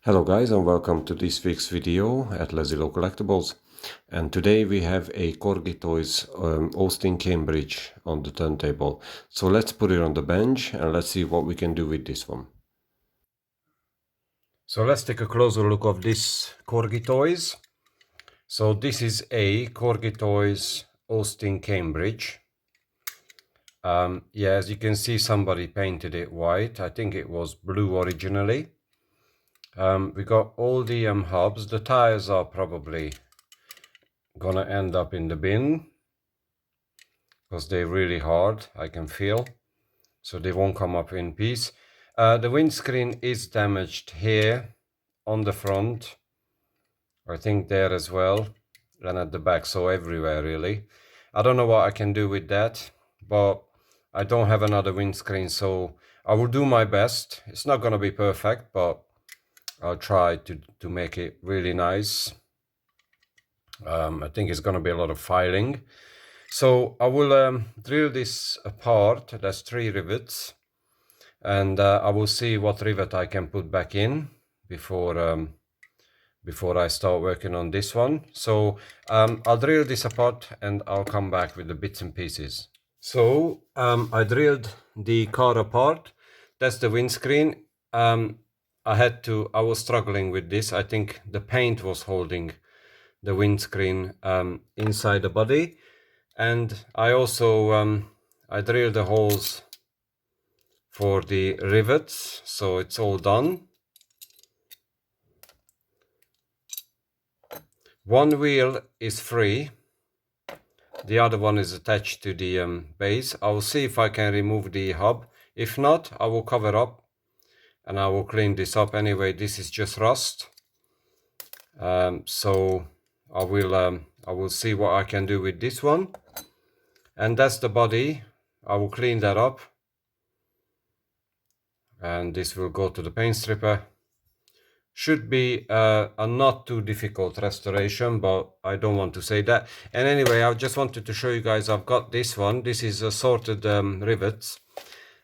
Hello guys and welcome to this week's video at Lazi-Low Collectibles. And today we have a Corgi Toys Austin Cambridge on the turntable. So let's put it on the bench and let's see what we can do with this one. So let's take a closer look of this Corgi Toys. So this is a Corgi Toys Austin Cambridge. Yeah, as you can see, somebody painted it white. I think it was blue originally. We got all the hubs. The tires are probably gonna end up in the bin because they're really hard, I can feel, so they won't come up in piece. The windscreen is damaged here on the front, I think there as well, and at the back, so everywhere really. I don't know what I can do with that, but I don't have another windscreen, so I will do my best. It's not gonna be perfect, but I'll try to make it really nice. I think it's gonna be a lot of filing. So I will drill this apart. There's 3 rivets, and I will see what rivet I can put back in before I start working on this one. So I'll drill this apart and I'll come back with the bits and pieces. So I drilled the car apart. That's the windscreen. I was struggling with this. I think the paint was holding the windscreen inside the body. And I also I drilled the holes for the rivets, so it's all done. One wheel is free, the other one is attached to the base. I will see if I can remove the hub. If not, I will cover up and I will clean this up. Anyway, this is just rust, so I will see what I can do with this one. And that's the body. I will clean that up, and this will go to the paint stripper. Should be a not too difficult restoration, but I don't want to say that. And anyway, I just wanted to show you guys, I've got this one. This is assorted rivets,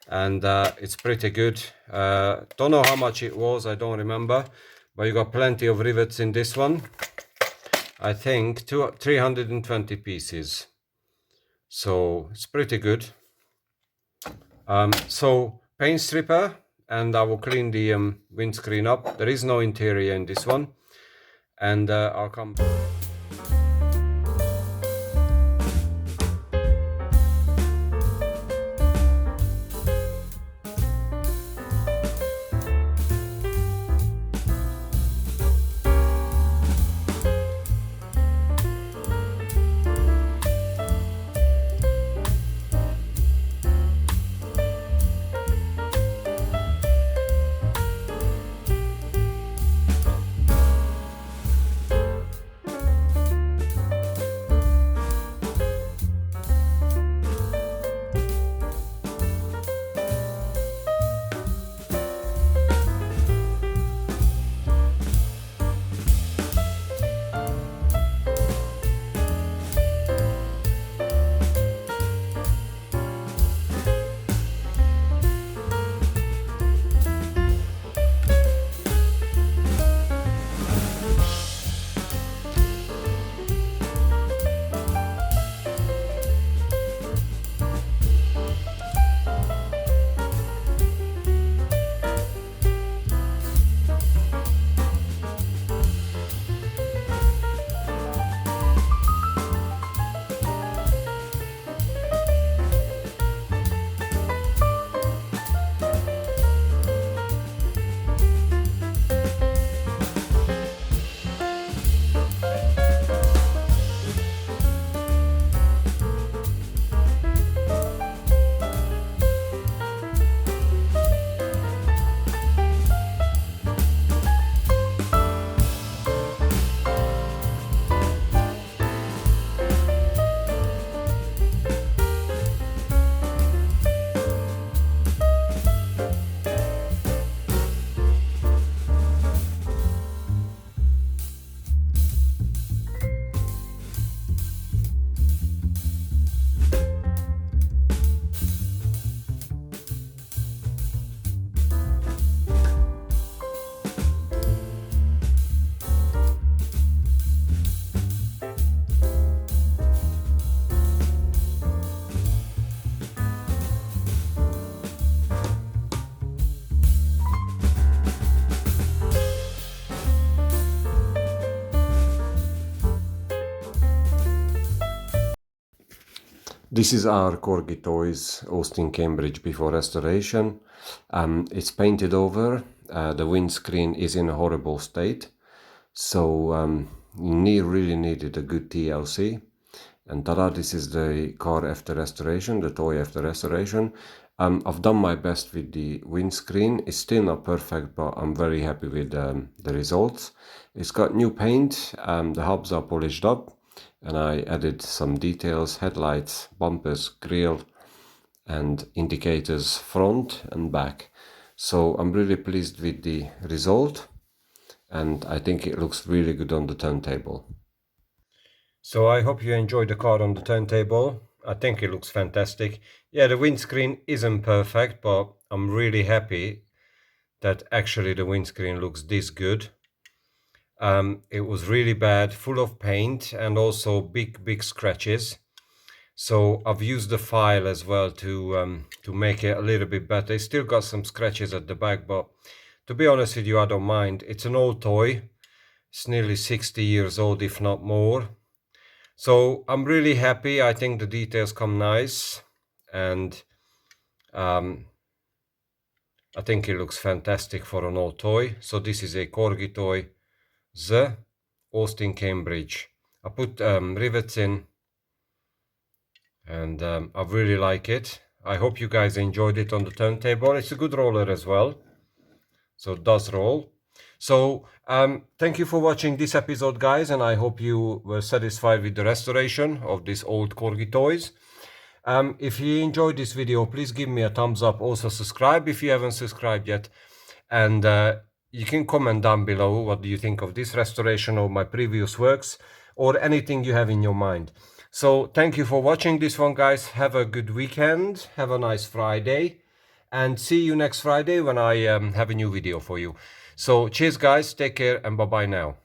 and it's pretty good. Don't know how much it was, I don't remember, but you got plenty of rivets in this one. I think 320 pieces, so it's pretty good. So paint stripper, and I will clean the windscreen up. There is no interior in this one, and I'll come back. This is our Corgi Toys Austin Cambridge before restoration. It's painted over. The windscreen is in a horrible state, so really needed a good TLC. And tada, this is the car after restoration, the toy after restoration. I've done my best with the windscreen. It's still not perfect, but I'm very happy with the results. It's got new paint, the hubs are polished up, and I added some details, headlights, bumpers, grille, and indicators front and back. So I'm really pleased with the result, and I think it looks really good on the turntable. So I hope you enjoyed the car on the turntable. I think it looks fantastic. Yeah, the windscreen isn't perfect, but I'm really happy that actually the windscreen looks this good. It was really bad, full of paint and also big scratches. So I've used the file as well to make it a little bit better. It's still got some scratches at the back, but to be honest with you, I don't mind. It's an old toy. It's nearly 60 years old, if not more. So I'm really happy. I think the details come nice, and I think it looks fantastic for an old toy. So this is a Corgi toy, the Austin Cambridge. I put rivets in, and I really like it. I hope you guys enjoyed it on the turntable. It's a good roller as well, so it does roll. So thank you for watching this episode, guys, and I hope you were satisfied with the restoration of these old Corgi toys. If you enjoyed this video, please give me a thumbs up. Also subscribe if you haven't subscribed yet, and you can comment down below what do you think of this restoration or my previous works, or anything you have in your mind. So thank you for watching this one, guys. Have a good weekend, have a nice Friday, and see you next Friday when I have a new video for you. So cheers, guys, take care, and bye bye now.